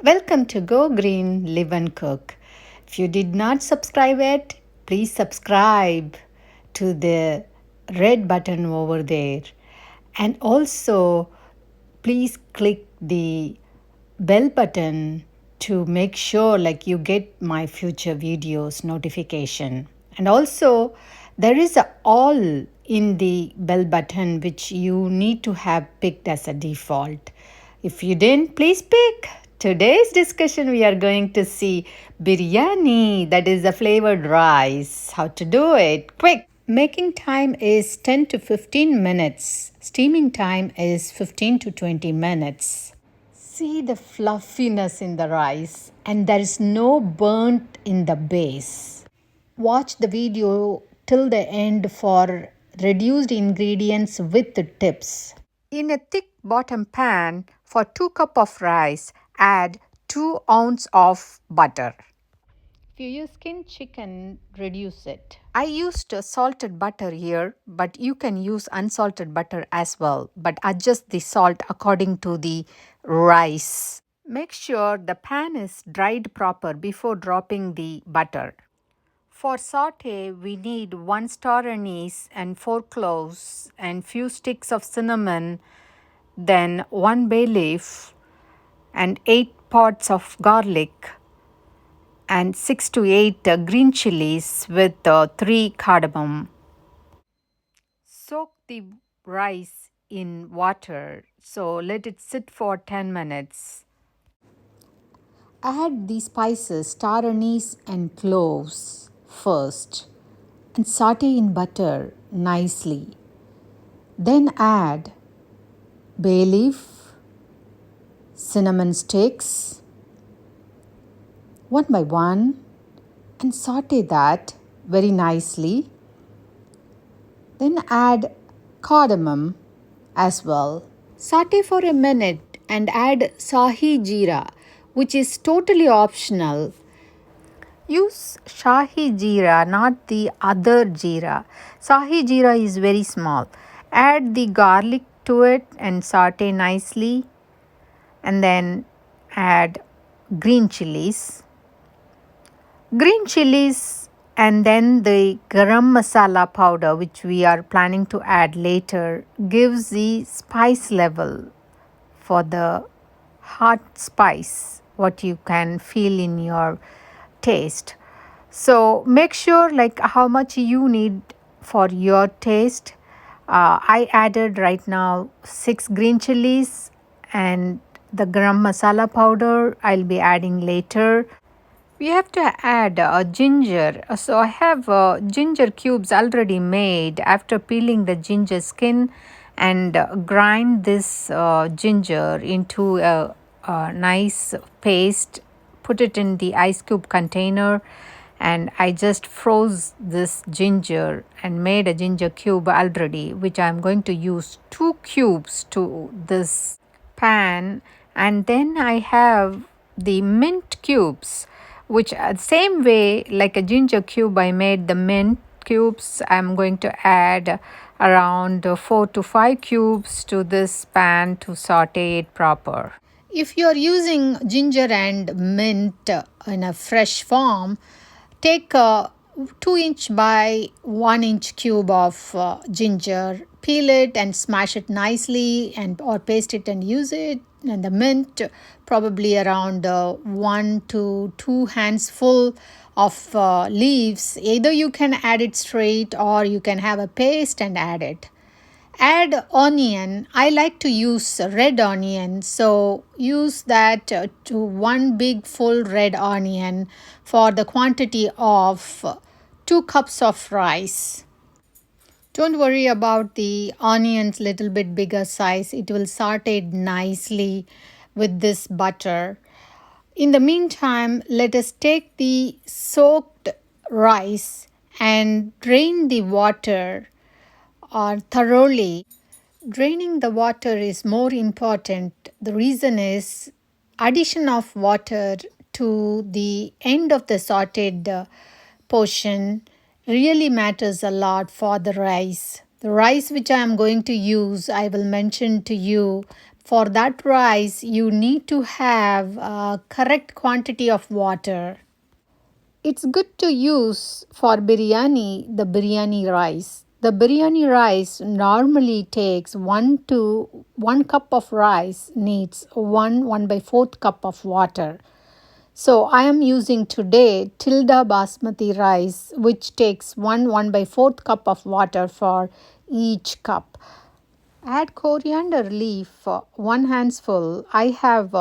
Welcome to Go Green, Live and Cook. If you did not subscribe yet, please subscribe to the red button over there. And also, please click the bell button to make sure you get my future videos notification. And also, there is a all in the bell button which you need to have picked as a default. If you didn't, please pick. Today's discussion we are going to see biryani, that is a flavored rice. How to do it? Quick. Making time is 10 to 15 minutes. Steaming time is 15 to 20 minutes. See the fluffiness in the rice, and there is no burnt in the base. Watch the video till the end for reduced ingredients with the tips. In a thick bottom pan, for 2 cups of rice, add 2 ounces of butter. If you use skinned chicken, reduce it. I used salted butter here, but you can use unsalted butter as well. But adjust the salt according to the rice. Make sure the pan is dried proper before dropping the butter. For saute, we need 1 star anise and 4 cloves and few sticks of cinnamon, then 1 bay leaf and 8 pods of garlic and 6 to 8 green chilies with 3 cardamom. Soak the rice in water, so let it sit for 10 minutes. Add the spices, star anise and cloves first and saute in butter nicely. Then add bay leaf, cinnamon sticks, one by one, and saute that very nicely. Then add cardamom as well. Saute for a minute and add shahi jeera, which is totally optional. Use shahi jeera, not the other jeera. Shahi jeera is very small. Add the garlic to it and saute nicely. And then add green chilies. And then the garam masala powder, which we are planning to add later, gives the spice level for the hot spice what you can feel in your taste. So make sure how much you need for your taste. I added right now 6 green chilies, and the garam masala powder I'll be adding later. We have to add ginger. So I have ginger cubes already made. After peeling the ginger skin and grind this ginger into a nice paste, put it in the ice cube container, and I just froze this ginger and made a ginger cube already, which I'm going to use 2 cubes to this pan. And then I have the mint cubes, which same way like a ginger cube I made the mint cubes. I'm going to add around 4 to 5 cubes to this pan to saute it proper. If you are using ginger and mint in a fresh form, take a 2-inch by 1-inch cube of ginger, peel it and smash it nicely, and or paste it and use it. And the mint, probably around 1 to 2 hands full of leaves. Either you can add it straight or you can have a paste and add it. Add onion. I like to use red onion, so use that to 1 big full red onion for the quantity of 2 cups of rice. Don't worry about the onions little bit bigger size. It will saute nicely with this butter. In the meantime, let us take the soaked rice and drain the water thoroughly. Draining the water is more important. The reason is addition of water to the end of the sauteed portion really matters a lot for the rice. The rice which I am going to use, I will mention to you For that rice, you need to have a correct quantity of water. It's good to use for biryani the biryani rice. The biryani rice normally takes 1 cup of rice needs 1 by 4th cup of water. So I am using today Tilda basmati rice, which takes 1 by 4th cup of water for each cup. Add coriander leaf, 1 handful. I have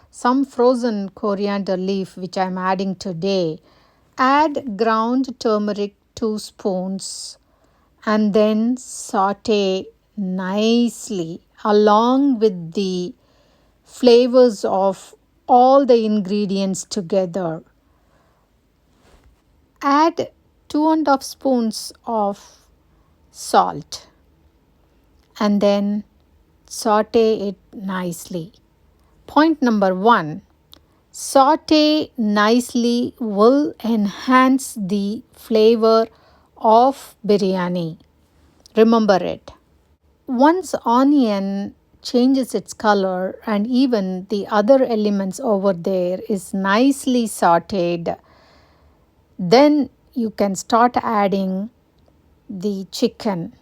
some frozen coriander leaf which I am adding today. Add ground turmeric 2 spoons and then saute nicely along with the flavors of all the ingredients together. Add 2.5 spoons of salt and then saute it nicely. Point number 1. Saute nicely will enhance the flavor of biryani. Remember it. Once onion changes its color and even the other elements over there is nicely sauteed, then you can start adding the chicken.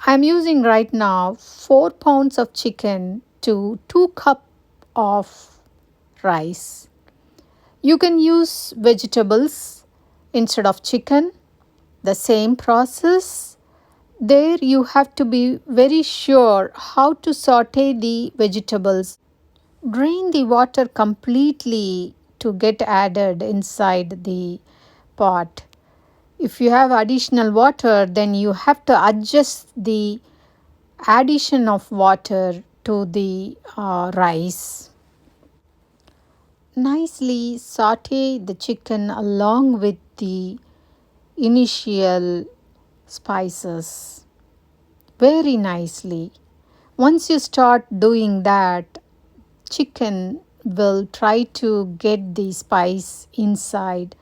I'm using right now 4 pounds of chicken to 2 cups of rice. You can use vegetables instead of chicken. The same process. There you have to be very sure how to saute the vegetables. Drain the water completely to get added inside the pot. If you have additional water, then you have to adjust the addition of water to the rice. Nicely saute the chicken along with the initial spices very nicely. Once you start doing that, chicken will try to get the spice inside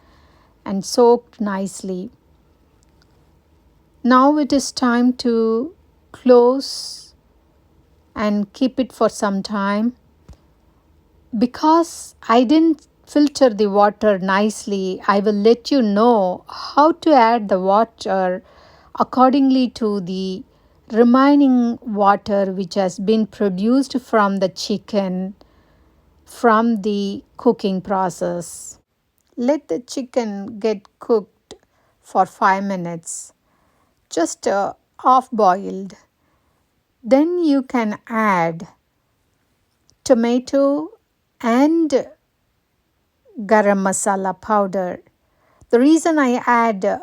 and soaked nicely. Now it is time to close and keep it for some time. Because I didn't filter the water nicely, I will let you know how to add the water accordingly to the remaining water which has been produced from the chicken from the cooking process. Let the chicken get cooked for 5 minutes, just half boiled. Then you can add tomato and garam masala powder. The reason I add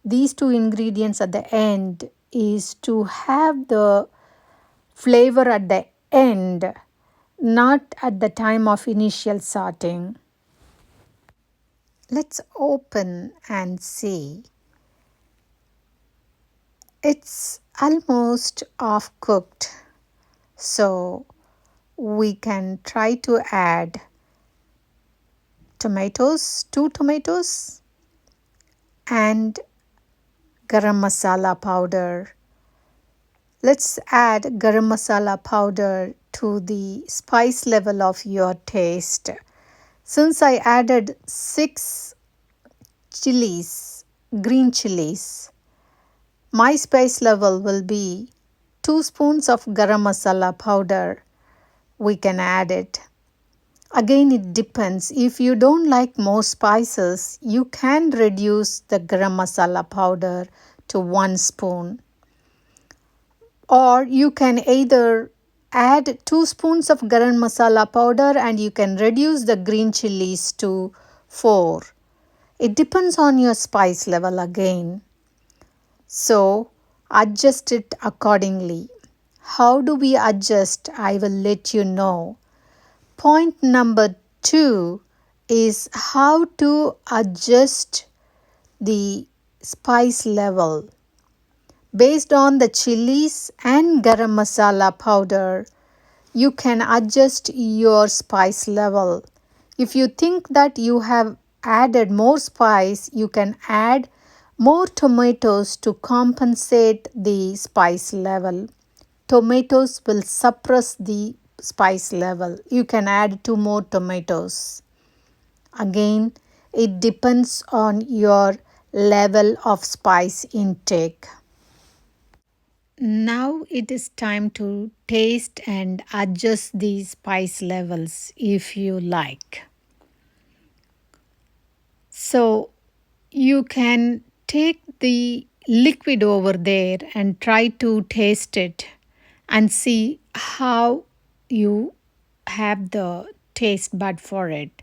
these 2 ingredients at the end is to have the flavor at the end, not at the time of initial sauteing. Let's open and see. It's almost half cooked, so we can try to add tomatoes, 2 tomatoes, and garam masala powder. Let's add garam masala powder to the spice level of your taste. Since I added 6 chilies, green chilies, my spice level will be 2 spoons of garam masala powder. We can add it. Again, it depends. If you don't like more spices, you can reduce the garam masala powder to 1 spoon. Or you can either add 2 spoons of garam masala powder and you can reduce the green chilies to 4. It depends on your spice level again. So, adjust it accordingly. How do we adjust? I will let you know. Point number 2 is how to adjust the spice level. Based on the chilies and garam masala powder, you can adjust your spice level. If you think that you have added more spice, you can add more tomatoes to compensate the spice level. tomatoes will suppress the spice level. You can add 2 more tomatoes. Again, it depends on your level of spice intake. Now it is time to taste and adjust the spice levels if you like. So you can take the liquid over there and try to taste it and see how you have the taste bud for it.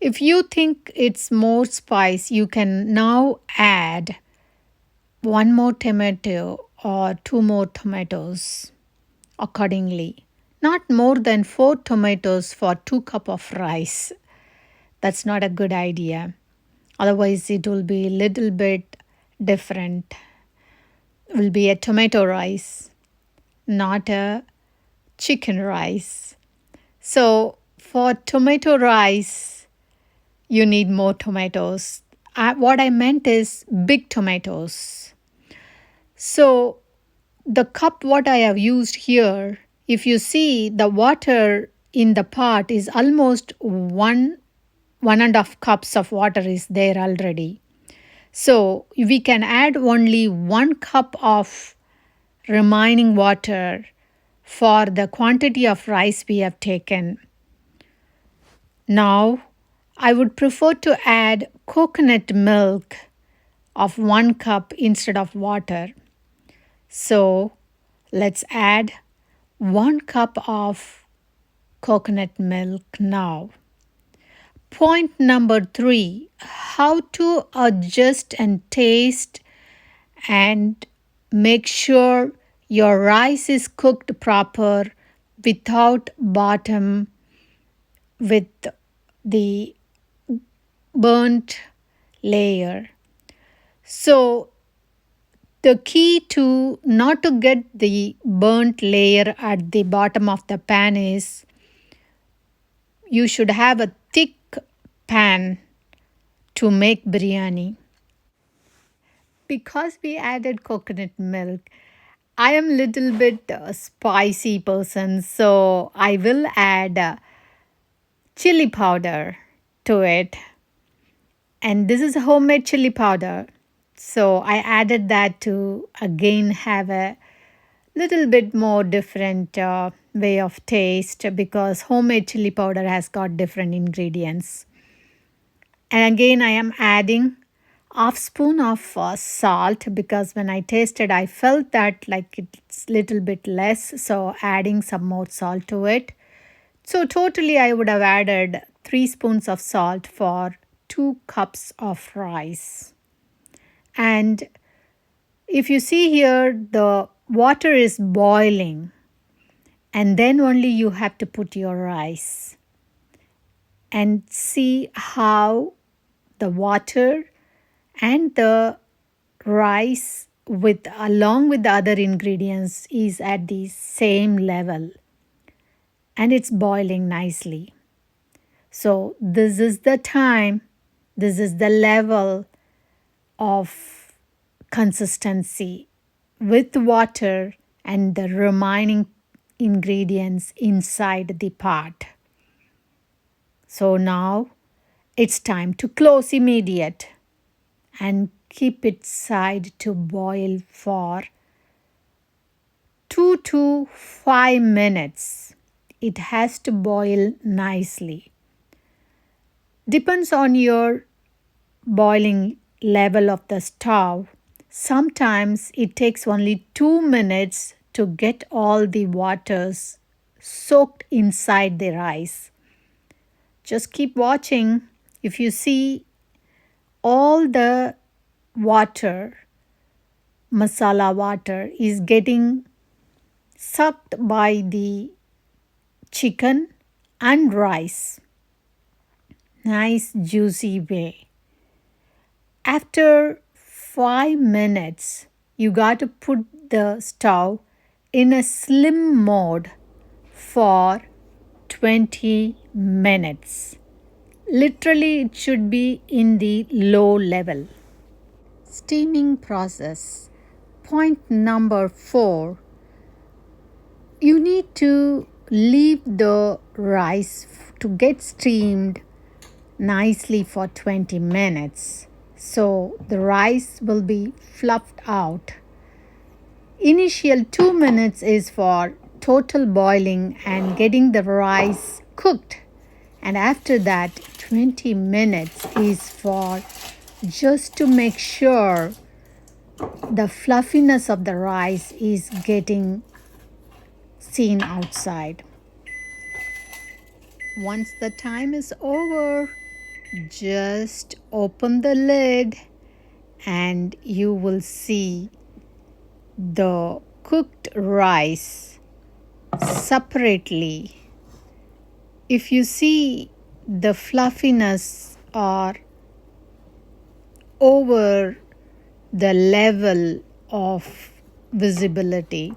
If you think it's more spice, you can now add 1 more tomato or 2 more tomatoes accordingly. Not more than 4 tomatoes for 2 cups of rice. That's not a good idea. Otherwise, it will be a little bit different. It will be a tomato rice, not a chicken rice. So, for tomato rice, you need more tomatoes. What I meant is big tomatoes. So, the cup what I have used here, if you see the water in the pot is almost 1.5 cups of water is there already. So we can add only 1 cup of remaining water for the quantity of rice we have taken. Now I would prefer to add coconut milk of 1 cup instead of water. So let's add 1 cup of coconut milk now. Point number 3, how to adjust and taste and make sure your rice is cooked proper without bottom with the burnt layer. So the key to not to get the burnt layer at the bottom of the pan is you should have a thick pan to make biryani. Because we added coconut milk, I am little bit spicy person, so I will add chili powder to it. And this is homemade chili powder. So I added that to again have a little bit more different way of taste because homemade chili powder has got different ingredients. And again I am adding half spoon of salt because when I tasted I felt that like it's little bit less, so adding some more salt to it. So totally I would have added 3 spoons of salt for 2 cups of rice. And if you see here the water is boiling and then only you have to put your rice and see how the water and the rice along with the other ingredients is at the same level and it's boiling nicely. So this is the time, this is the level of consistency with water and the remaining ingredients inside the pot. So now it's time to close immediate and keep it side to boil for 2 to 5 minutes. It has to boil nicely. Depends on your boiling level of the stove. Sometimes it takes only 2 minutes to get all the waters soaked inside the rice. Just keep watching. If you see all the water, masala water, is getting sucked by the chicken and rice. Nice juicy way. After 5 minutes, you got to put the stove in a slim mode for 20 minutes. Literally, it should be in the low level. Steaming process. Point number 4. You need to leave the rice to get steamed nicely for 20 minutes. So the rice will be fluffed out. Initial 2 minutes is for total boiling and getting the rice cooked. And after that, 20 minutes is for just to make sure the fluffiness of the rice is getting seen outside. Once the time is over, just open the lid and you will see the cooked rice separately. If you see the fluffiness or over the level of visibility,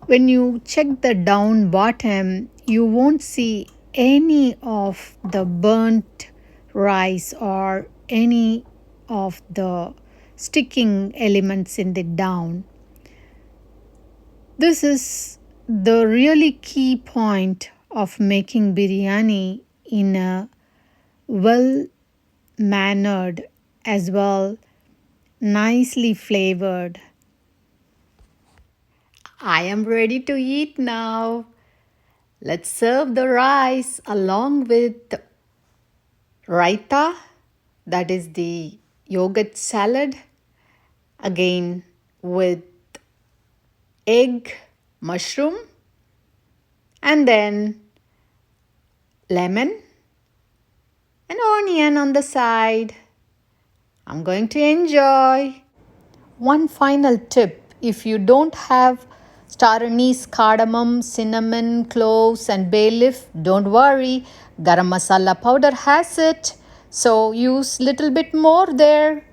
when you check the down bottom, you won't see any of the burnt rice or any of the sticking elements in the down. This is the really key point of making biryani in a well mannered as well nicely flavored. I am ready to eat now. Let's serve the rice along with raita, that is the yogurt salad, again with egg, mushroom, and then lemon and onion on the side. I'm going to enjoy. One final tip, if you don't have star anise, cardamom, cinnamon, cloves and bay leaf, don't worry, garam masala powder has it, so use little bit more there.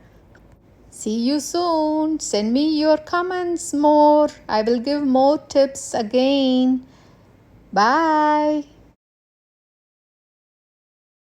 See you soon. Send me your comments more. I will give more tips again. Bye.